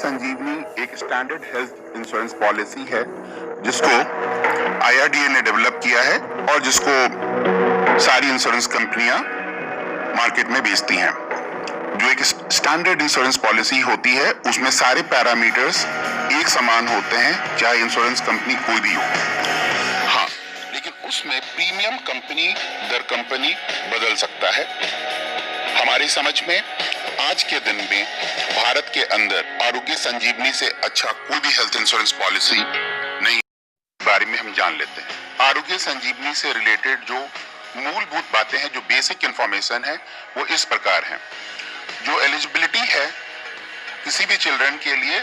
संजीवनी एक standard health insurance policy है जिसको आईआरडीए ने डेवलप किया है और जिसको सारी इंश्योरेंस कंपनियां मार्केट में बेचती हैं। जो एक स्टैंडर्ड इंश्योरेंस पॉलिसी होती है उसमें सारे पैरामीटर्स एक समान होते हैं, चाहे इंश्योरेंस कंपनी कोई भी हो। हाँ, लेकिन उसमें प्रीमियम कंपनी दर कंपनी बदल सकता है। हमारी समझ में आज के दिन में भारत के अंदर आरोग्य संजीवनी से अच्छा कोई भी हेल्थ इंश्योरेंस पॉलिसी नहीं, बारे में हम जान लेते हैं। आरोग्य संजीवनी से रिलेटेड जो मूलभूत बातें हैं, जो बेसिक इंफॉर्मेशन है, वो इस प्रकार है। जो एलिजिबिलिटी है किसी भी चिल्ड्रन के लिए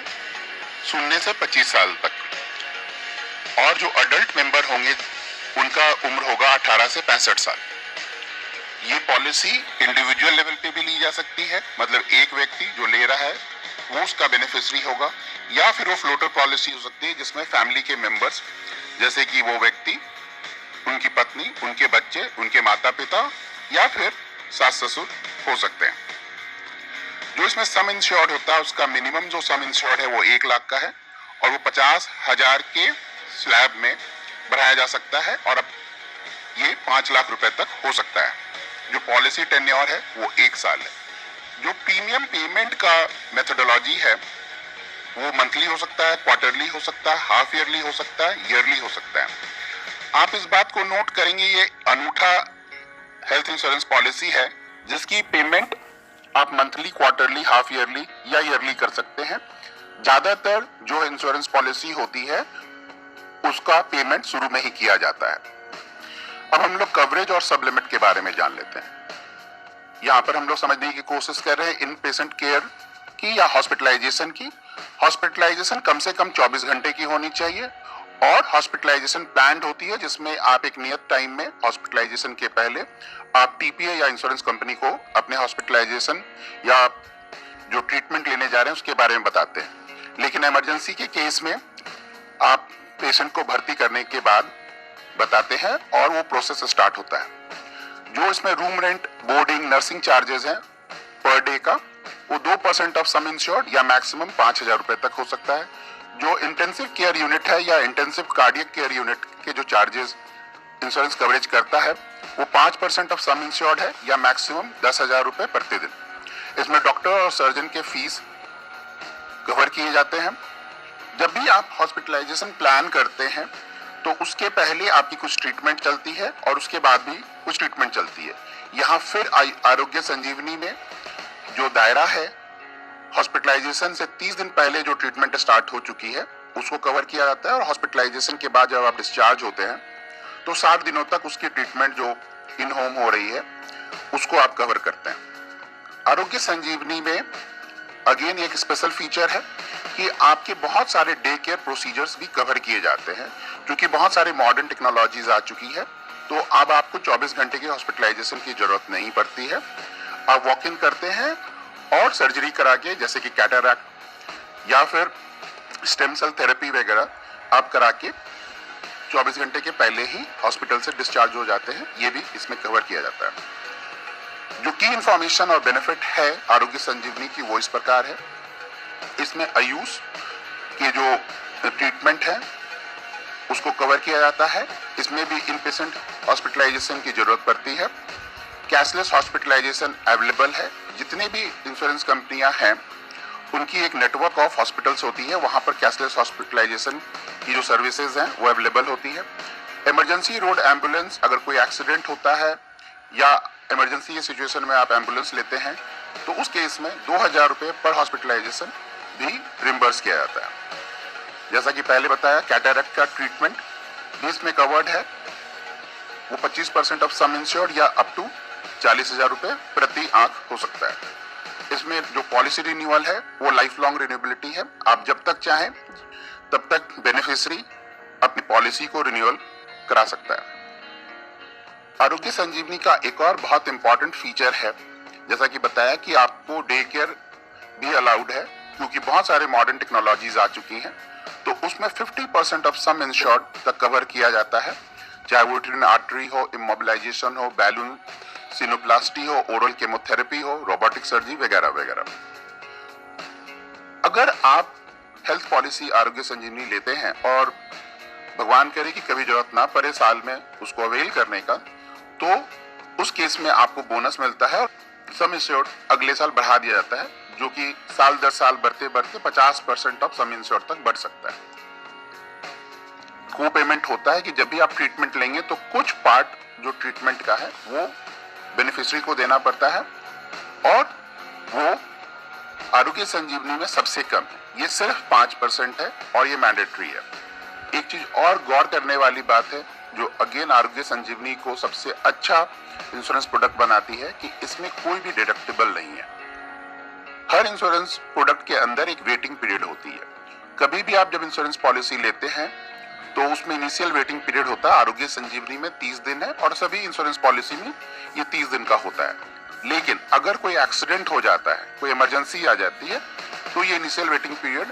0 से 25 साल तक, और जो अडल्ट मेंबर होंगे उनका उम्र होगा 18 से 65 साल। ये पॉलिसी इंडिविजुअल लेवल पे भी ली जा सकती है, मतलब एक व्यक्ति जो ले रहा है वो उसका बेनिफिशियरी होगा, या फिर वो फ्लोटर पॉलिसी हो सकती है जिसमें फैमिली के मेंबर्स, जैसे कि वो व्यक्ति, उनकी पत्नी, उनके बच्चे, उनके माता पिता या फिर सास ससुर हो सकते हैं। जो इसमें सम इंश्योर्ड होता है उसका मिनिमम जो सम इंश्योर्ड है वो 1 लाख का है और वो 50,000 के स्लैब में बढ़ाया जा सकता है और अब ये 5 लाख रुपए तक हो सकता है। जो पॉलिसी टेन्योर है वो 1 साल है। जो प्रीमियम पेमेंट का मेथोडोलॉजी है वो मंथली हो सकता है, क्वार्टरली हो सकता है, हाफ ईयरली हो सकता है, ईयरली हो सकता है। आप इस बात को नोट करेंगे, ये अनूठा हेल्थ इंश्योरेंस पॉलिसी है जिसकी पेमेंट आप मंथली, क्वार्टरली, हाफ ईयरली या ईयरली कर सकते हैं। ज्यादातर जो इंश्योरेंस पॉलिसी होती है उसका पेमेंट शुरू में ही किया जाता है। अब हम लोग कवरेज और सब लिमिट के बारे में जान लेते हैं। यहाँ पर हम लोग समझने की कोशिश कर रहे हैं इन पेशेंट केयर की या हॉस्पिटलाइजेशन की। हॉस्पिटलाइजेशन कम से कम 24 घंटे की होनी चाहिए और हॉस्पिटलाइजेशन प्लान्ड होती है जिसमें आप एक नियत टाइम में हॉस्पिटलाइजेशन के पहले आप टीपीए या इंश्योरेंस कंपनी को अपने हॉस्पिटलाइजेशन या जो ट्रीटमेंट लेने जा रहे हैं उसके बारे में बताते हैं। लेकिन इमरजेंसी के केस में आप पेशेंट को भर्ती करने के बाद बताते हैं और वो प्रोसेस स्टार्ट होता है। जो इसमें room rent, boarding, nursing charges हैं पर डे का, वो 2% ऑफ सम इंश्योर्ड या मैक्सिमम 5,000 रुपए तक हो सकता है। जो इंटेंसिव केयर यूनिट है या इंटेंसिव कार्डियक केयर यूनिट के जो चार्जेस इंश्योरेंस कवरेज करता है वो 5% ऑफ सम इंश्योर्ड है या मैक्सिमम 10,000 रुपए प्रतिदिन। इसमें डॉक्टर और सर्जन के फीस कवर किए जाते हैं। जब भी आप हॉस्पिटलाइजेशन प्लान करते हैं तो उसके पहले आपकी कुछ ट्रीटमेंट चलती है और उसके बाद भी कुछ ट्रीटमेंट चलती है। यहाँ फिर आरोग्य संजीवनी में जो दायरा है, हॉस्पिटलाइजेशन से 30 दिन पहले जो ट्रीटमेंट स्टार्ट हो चुकी है उसको कवर किया जाता है और हॉस्पिटलाइजेशन के बाद जब आप डिस्चार्ज होते हैं तो 60 दिनों तक उसकी ट्रीटमेंट जो इन होम हो रही है उसको आप कवर करते हैं। आरोग्य संजीवनी में अगेन एक स्पेशल फीचर है कि आपके बहुत सारे डे केयर प्रोसीजर्स भी कवर किए जाते हैं, क्योंकि बहुत सारे मॉडर्न टेक्नोलॉजीज आ चुकी है तो अब आपको 24 घंटे की हॉस्पिटलाइजेशन की जरूरत नहीं पड़ती है। आप वॉक इन करते हैं और सर्जरी करा के, जैसे कि कैटरैक्ट या फिर स्टेम सेल थेरेपी वगैरह आप करा के 24 घंटे के पहले ही हॉस्पिटल से डिस्चार्ज हो जाते हैं। ये भी इसमें कवर किया जाता है। जो की इंफॉर्मेशन और बेनिफिट है आरोग्य संजीवनी की वो इस प्रकार है। इसमें आयुष के जो ट्रीटमेंट है उसको कवर किया जाता है। इसमें भी इन पेशेंट हॉस्पिटलाइजेशन की जरूरत पड़ती है। कैशलेस हॉस्पिटलाइजेशन अवेलेबल है। जितने भी इंश्योरेंस कंपनियां हैं उनकी एक नेटवर्क ऑफ हॉस्पिटल्स होती है, वहां पर कैशलेस हॉस्पिटलाइजेशन की जो सर्विसेज हैं वो अवेलेबल होती है। इमरजेंसी रोड एम्बुलेंस, अगर कोई एक्सीडेंट होता है या इमरजेंसी की सिचुएशन में आप एम्बुलेंस लेते हैं तो उस केस में 2,000 रुपए पर हॉस्पिटलाइजेशन भी रिम्बर्स किया जाता है। जैसा कि पहले बताया, कैटरैक्ट का ट्रीटमेंट भी इसमें कवर्ड है। वो 25% ऑफ सम इंश्योर्ड या अप टू 40,000 रुपए प्रति आंख हो सकता है। इसमें जो पॉलिसी रिन्यूअल है वो लाइफ लॉन्ग रिन्यूएबिलिटी है। आप जब तक चाहें तब तक बेनिफिशियरी अपनी पॉलिसी को रिन्यूअल करा सकता है। आरोग्य संजीवनी का एक और बहुत इंपॉर्टेंट फीचर है, जैसा कि बताया, कि आपको डे केयर भी अलाउड है, क्योंकि बहुत सारे मॉडर्न टेक्नोलॉजीज आ चुकी हैं। तो उसमें 50% ऑफ सम इंश्योर्ड तक कवर किया जाता है, चाहे वो यूटेरिन आर्टरी हो, इमोबिलाइजेशन हो, बैलून सिनोप्लास्टी हो, ओरल केमोथेरेपी हो, रोबोटिक सर्जरी वगैरह वगैरह। अगर आप हेल्थ पॉलिसी आरोग्य संजीवनी लेते हैं और भगवान करे कि कभी जरूरत ना पड़े साल में उसको अवेल करने का, तो उस केस में आपको बोनस मिलता है और सम इंश्योर्ड अगले साल बढ़ा दिया जाता है, जो कि साल दर साल बढ़ते बढ़ते 50% ऑफ सम इंश्योर्ड तक बढ़ सकता है। को पेमेंट होता है कि जब भी आप ट्रीटमेंट लेंगे तो कुछ पार्ट जो ट्रीटमेंट का है वो बेनिफिशियरी को देना पड़ता है और वो आरोग्य संजीवनी में सबसे कम है। ये सिर्फ 5% है और ये मैंडेटरी है। एक चीज और गौर करने वाली बात है जो अगेन आरोग्य संजीवनी को सबसे अच्छा इंश्योरेंस प्रोडक्ट बनाती है कि इसमें कोई भी डिडक्टिबल नहीं है। हर इंश्योरेंस प्रोडक्ट के अंदर एक वेटिंग पीरियड होती है। कभी भी आप जब इंश्योरेंस पॉलिसी लेते हैं तो उसमें इनिशियल वेटिंग पीरियड होता है। आरोग्य संजीवनी में 30 दिन है और सभी इंश्योरेंस पॉलिसी में ये 30 दिन का होता है। लेकिन अगर कोई एक्सीडेंट हो जाता है, कोई इमरजेंसी आ जाती है, तो ये इनिशियल वेटिंग पीरियड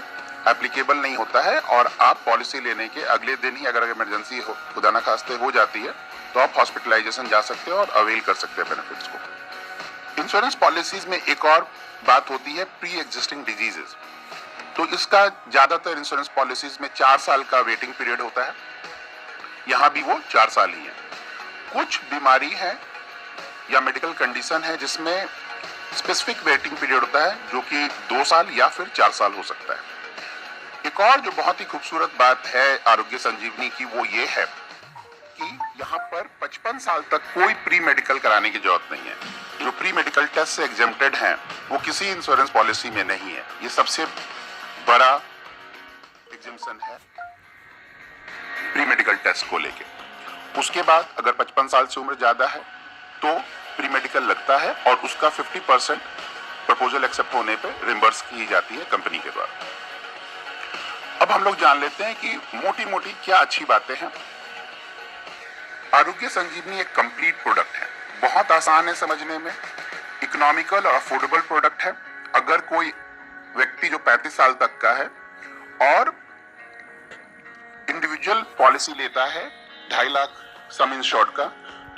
एप्लीकेबल नहीं होता है और आप पॉलिसी लेने के अगले दिन ही अगर इमरजेंसी खुदा ना खास्ते हो जाती है तो आप हॉस्पिटलाइजेशन जा सकते हो और अवेल कर सकते हैं बेनिफिट्स को। इंश्योरेंस पॉलिसीज में एक और बात होती है प्री एग्जिस्टिंग डिजीजेस। तो इसका ज्यादातर इंश्योरेंस पॉलिसीज में 4 साल का वेटिंग पीरियड होता है। यहां भी वो 4 साल ही है। कुछ बीमारी है या मेडिकल कंडीशन है जिसमें स्पेसिफिक वेटिंग पीरियड होता है जो कि 2 साल या फिर 4 साल हो सकता है। एक और जो बहुत ही खूबसूरत बात है आरोग्य संजीवनी की वो ये है कि यहाँ पर 55 साल तक कोई प्री मेडिकल कराने की जरूरत नहीं है। जो प्री मेडिकल टेस्ट से एग्जेम्प्टेड हैं वो किसी इंश्योरेंस पॉलिसी में नहीं है। ये सबसे बड़ा एग्जेम्पशन है प्री मेडिकल टेस्ट को लेके। उसके बाद अगर 55 साल से उम्र ज्यादा है तो प्री मेडिकल लगता है और उसका 50% प्रपोजल एक्सेप्ट होने पे रिम्बर्स की जाती है कंपनी के द्वारा। अब हम लोग जान लेते हैं कि मोटी मोटी क्या अच्छी बातें हैं। आरोग्य संजीवनी एक कंप्लीट प्रोडक्ट है, बहुत आसान है समझने में, इकोनॉमिकल और अफोर्डेबल प्रोडक्ट है। अगर कोई व्यक्ति जो 35 साल तक का है और इंडिविजुअल पॉलिसी लेता है 2.5 लाख सम इंश्योर्ड का,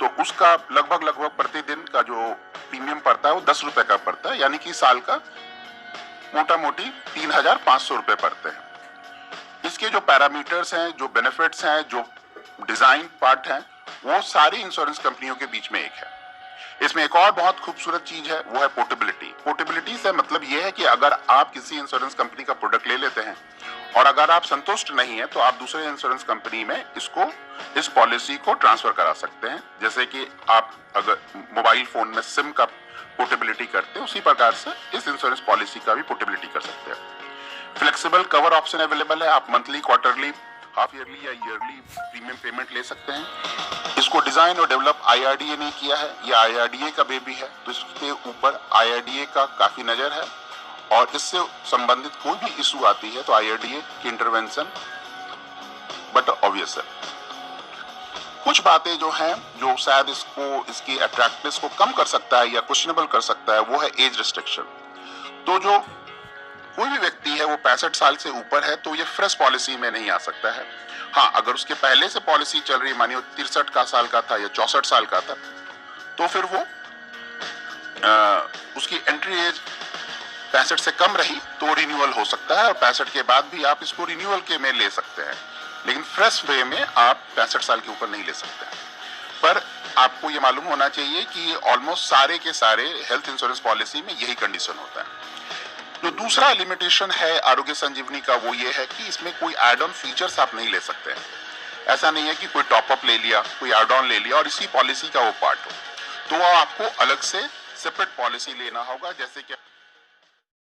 तो उसका लगभग प्रतिदिन का जो प्रीमियम पड़ता है वो 10 रुपए का पड़ता है, यानी कि साल का मोटा मोटी 3,500 रुपए पड़ते हैं। इसके जो पैरामीटर्स हैं, जो बेनिफिट्स हैं, जो डिजाइन पार्ट हैं, वो सारी इंश्योरेंस कंपनियों के बीच में एक है। इसमें एक और बहुत खूबसूरत चीज है, वो है पोर्टेबिलिटी। पोर्टेबिलिटी से मतलब ये है कि अगर आप किसी इंश्योरेंस कंपनी का प्रोडक्ट ले लेते हैं और अगर आप संतुष्ट नहीं है तो आप दूसरे इंश्योरेंस कंपनी में इस पॉलिसी को ट्रांसफर करा सकते हैं। जैसे कि आप अगर मोबाइल फोन में सिम का पोर्टेबिलिटी करते हैं, उसी प्रकार से इस इंश्योरेंस पॉलिसी का भी पोर्टेबिलिटी कर सकते हैं। फ्लेक्सिबल कवर ऑप्शन अवेलेबल है। आप मंथली, क्वार्टरली, हाफ ईयरली या ईयरली प्रीमियम पेमेंट ले सकते हैं। इसको डिजाइन और डेवलप IRDA ने किया है। ये IRDA का बेबी है, तो इसके ऊपर IRDA का काफी नजर है और इससे संबंधित कोई भी इशू आती है तो IRDA की इंटरवेंशन बट ऑब्वियस है। कुछ बातें जो हैं जो शायद इसकी अट्रैक्टिवनेस को कम कर सकता है या क्वेश्चनेबल कर सकता है, वो है एज रिस्ट्रिक्शन। तो जो कोई भी व्यक्ति है वो 65 साल से ऊपर है तो ये फ्रेश पॉलिसी में नहीं आ सकता है। हाँ, अगर उसके पहले से पॉलिसी चल रही, मानिए 63 साल का था या 64 साल का था, तो फिर वो उसकी एंट्री एज 65 से कम रही तो रिन्यूअल हो सकता है और 65 के बाद भी आप इसको रिन्यूअल के में ले सकते हैं। लेकिन फ्रेश वे में आप 65 साल के ऊपर नहीं ले सकते हैं। पर आपको ये मालूम होना चाहिए कि ऑलमोस्ट सारे के सारे हेल्थ इंश्योरेंस पॉलिसी में यही कंडीशन होता है। जो दूसरा लिमिटेशन है आरोग्य संजीवनी का वो ये है कि इसमें कोई एड ऑन फीचर्स आप नहीं ले सकते हैं। ऐसा नहीं है कि कोई टॉपअप ले लिया, कोई एड ऑन ले लिया और इसी पॉलिसी का वो पार्ट हो, तो आपको अलग से सेपरेट पॉलिसी लेना होगा। जैसे कि